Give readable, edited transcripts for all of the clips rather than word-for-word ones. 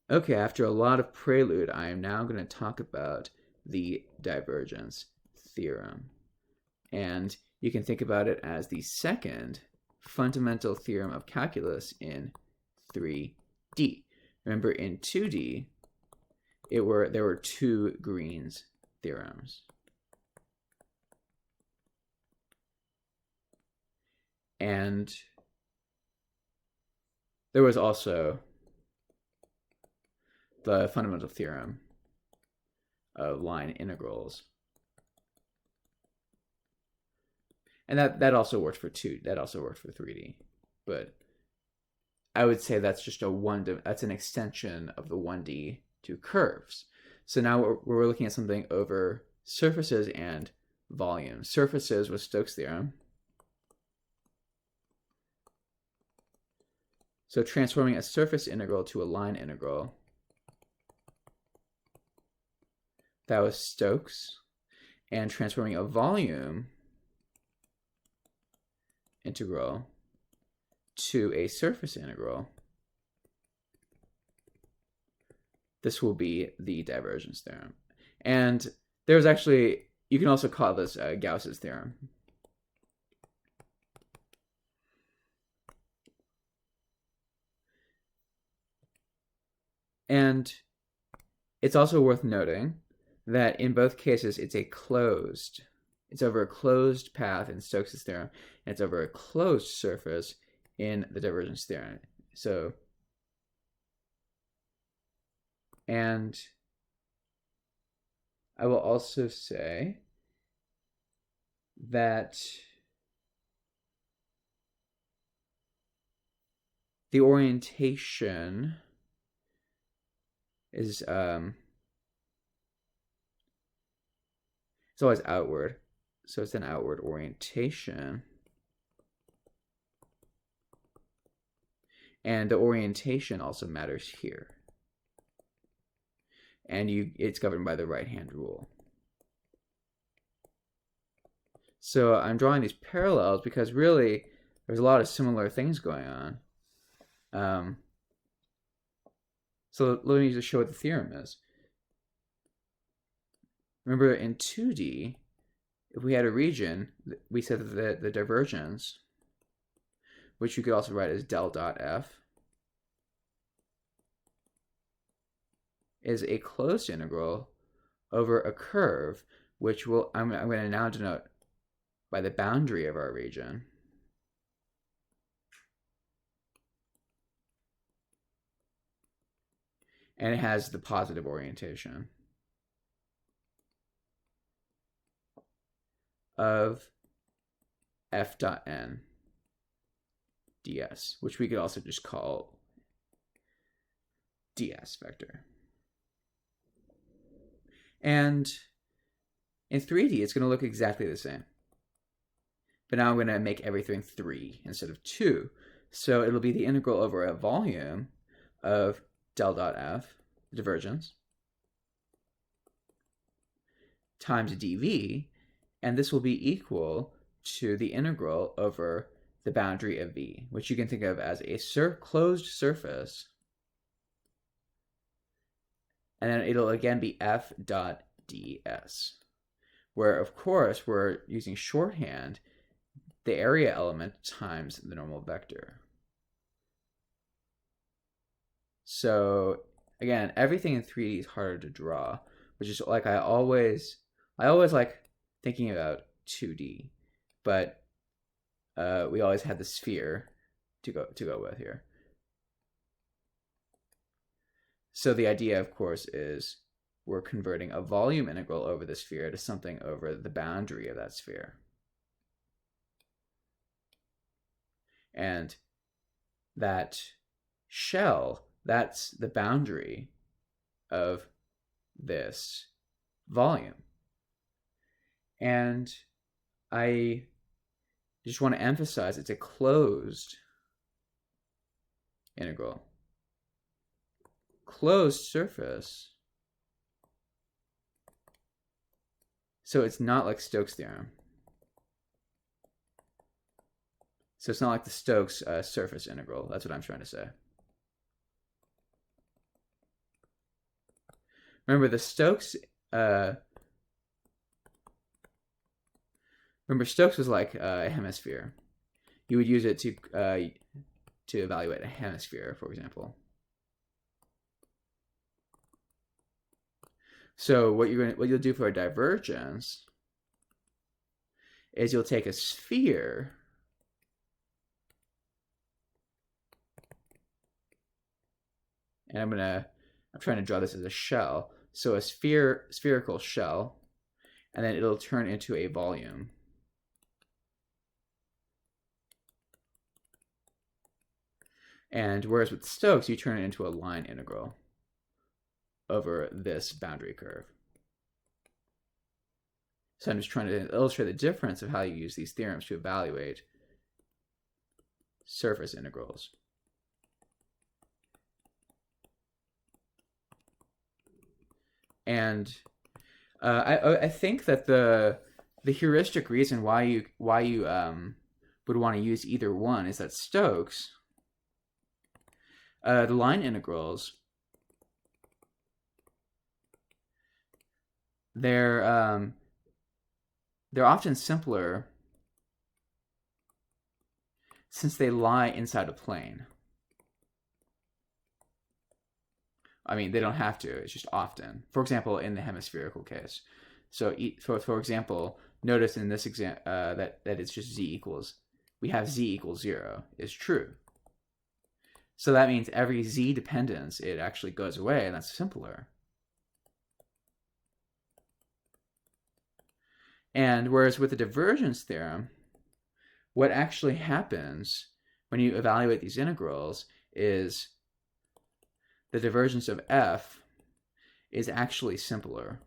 Okay, after a lot of prelude, I am now going to talk about the divergence theorem. And you can think about it as the second fundamental theorem of calculus in 3D. Remember, in 2D, there were two Green's theorems. And there was also the fundamental theorem of line integrals. And that also worked for 3D. But I would say that's just that's an extension of the 1D to curves. So now we're looking at something over surfaces and volumes. Surfaces was Stokes' theorem. So transforming a surface integral to a line integral, that was Stokes. And transforming a volume integral to a surface integral, this will be the divergence theorem. And there's actually, you can also call this Gauss's theorem. And it's also worth noting that in both cases, it's over a closed path in Stokes' theorem, and it's over a closed surface in the divergence theorem. So, and I will also say that the orientation is it's always outward, so it's an outward orientation, and the orientation also matters here, and it's governed by the right-hand rule. So I'm drawing these parallels because really there's a lot of similar things going on. So let me just show what the theorem is. Remember, in 2D, if we had a region, we said that the divergence, which you could also write as del dot f, is a closed integral over a curve, which I'm going to now denote by the boundary of our region. And it has the positive orientation of f dot n ds, which we could also just call ds vector. And in 3D, it's going to look exactly the same. But now I'm going to make everything 3 instead of 2. So it'll be the integral over a volume of del dot f, divergence, times dv, and this will be equal to the integral over the boundary of v, which you can think of as a closed surface, and then it'll again be f dot ds, where of course we're using shorthand, the area element times the normal vector. So again, everything in 3D is harder to draw, which is like I always like thinking about 2D, but we always had the sphere to go with here. So the idea, of course, is we're converting a volume integral over the sphere to something over the boundary of that sphere. And that shell, that's the boundary of this volume. And I just want to emphasize it's a closed integral. Closed surface. So it's not like Stokes' theorem. So it's not like the Stokes surface integral. That's what I'm trying to say. remember the Stokes. Remember Stokes was like a hemisphere. You would use it to evaluate a hemisphere, for example. So what you'll do for a divergence is you'll take a sphere and I'm trying to draw this as a shell. So a spherical shell, and then it'll turn into a volume. And whereas with Stokes, you turn it into a line integral over this boundary curve. So I'm just trying to illustrate the difference of how you use these theorems to evaluate surface integrals. And I think that the heuristic reason why you would want to use either one is that Stokes, the line integrals, they're often simpler since they lie inside a plane. I mean, they don't have to. It's just often. For example, in the hemispherical case. So, for example, notice in this example that it's just z equals. We have z equals 0 is true. So that means every z dependence, it actually goes away, and that's simpler. And whereas with the divergence theorem, what actually happens when you evaluate these integrals is the divergence of f is actually simpler.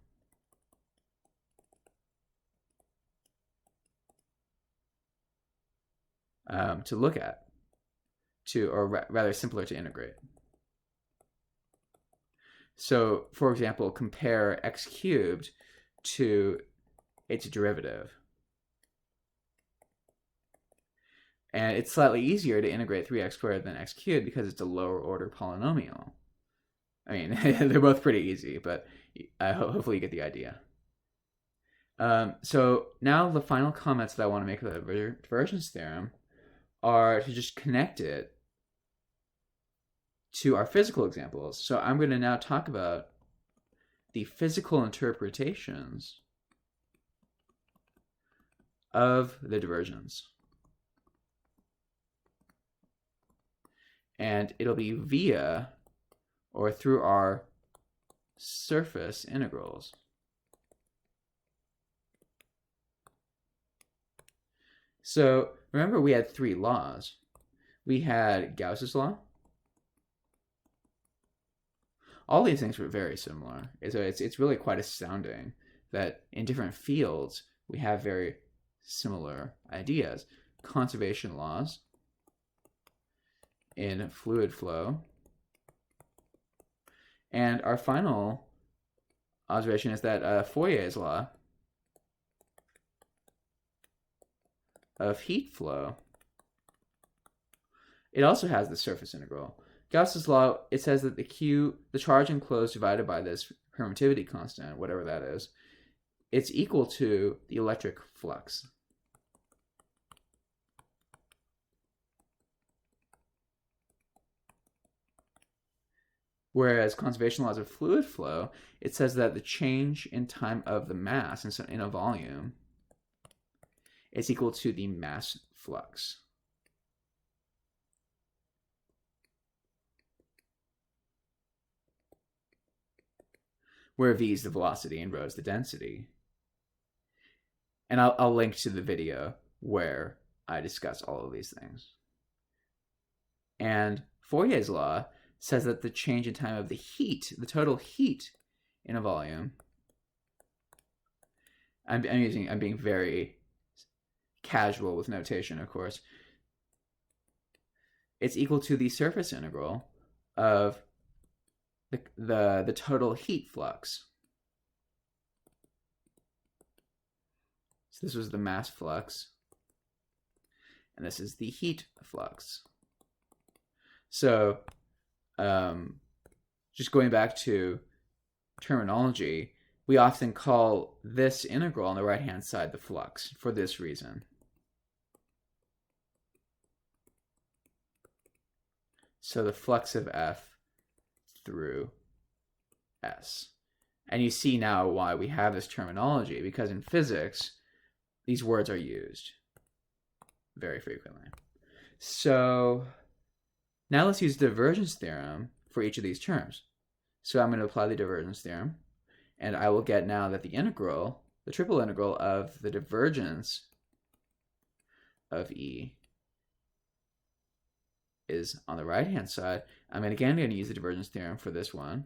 To look at, or rather simpler to integrate. So, for example, compare x cubed to its derivative. And it's slightly easier to integrate 3x squared than x cubed because it's a lower order polynomial. I mean, they're both pretty easy, but hopefully you get the idea. So now the final comments that I want to make about the divergence theorem are to just connect it to our physical examples. So I'm going to now talk about the physical interpretations of the divergence. And it'll be via or through our surface integrals. So remember, we had 3 laws. We had Gauss's law. All these things were very similar. So it's really quite astounding that in different fields we have very similar ideas. Conservation laws in fluid flow. And our final observation is that Fourier's law of heat flow, it also has the surface integral. Gauss's law, it says that the charge enclosed divided by this permittivity constant, whatever that is, it's equal to the electric flux. Whereas conservation laws of fluid flow, it says that the change in time of the mass in a volume is equal to the mass flux. Where v is the velocity and rho is the density. And I'll link to the video where I discuss all of these things. And Fourier's law says that the change in time of the heat, the total heat in a volume, I'm being very casual with notation, of course. It's equal to the surface integral of the total heat flux. So this was the mass flux, and this is the heat flux. So just going back to terminology, we often call this integral on the right-hand side the flux for this reason. So the flux of f through s. And you see now why we have this terminology, because in physics, these words are used very frequently. So now let's use the divergence theorem for each of these terms. So I'm going to apply the divergence theorem, and I will get now that the integral, the triple integral of the divergence of E is on the right-hand side. I'm again going to use the divergence theorem for this one.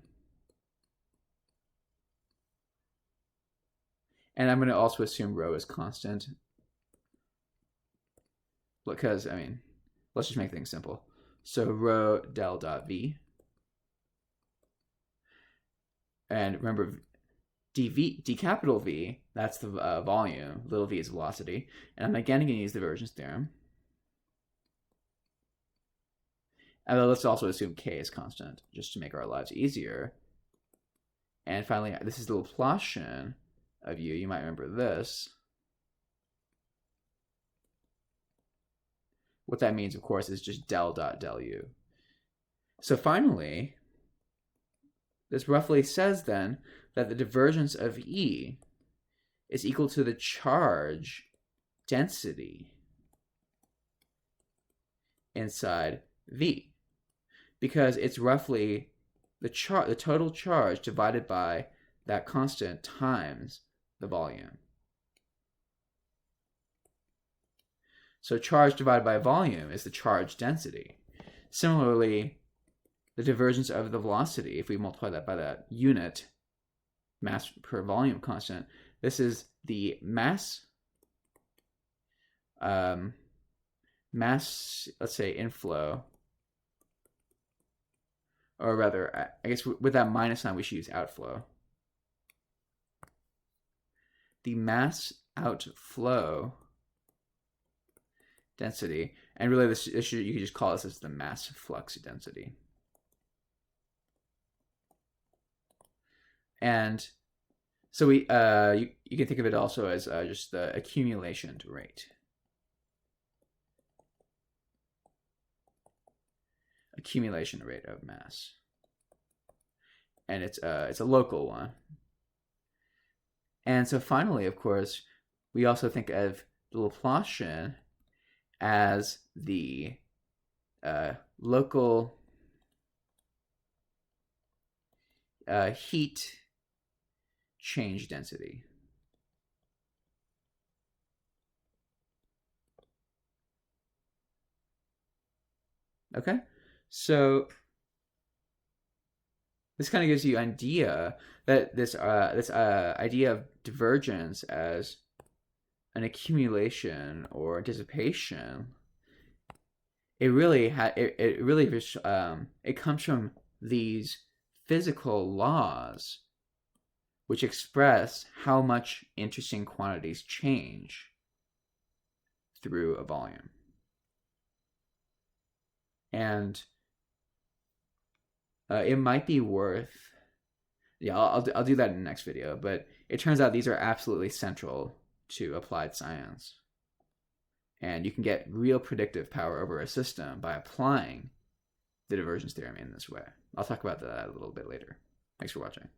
And I'm going to also assume rho is constant. Because, I mean, let's just make things simple. So rho del dot V. And remember, d capital V, that's the volume. Little v is velocity. And I'm again going to use the divergence theorem. And then let's also assume k is constant, just to make our lives easier. And finally, this is the Laplacian of u. You might remember this. What that means, of course, is just del dot del u. So finally, this roughly says then that the divergence of E is equal to the charge density inside V, because it's roughly the total charge divided by that constant times the volume. So charge divided by volume is the charge density. Similarly, the divergence of the velocity, if we multiply that by that unit mass per volume constant, this is the mass, let's say inflow, or rather, I guess with that minus sign, we should use outflow. The mass outflow density, and really this you could just call this as the mass flux density. And so you can think of it also as just the accumulation rate. Accumulation rate of mass. And it's a local one. And so finally, of course, we also think of the Laplacian as the local heat change density. Okay, so this kind of gives you an idea that this idea of divergence as an accumulation or dissipation, it comes from these physical laws which express how much interesting quantities change through a volume. And it might be worth, I'll do that in the next video, but it turns out these are absolutely central to applied science. And you can get real predictive power over a system by applying the divergence theorem in this way. I'll talk about that a little bit later. Thanks for watching.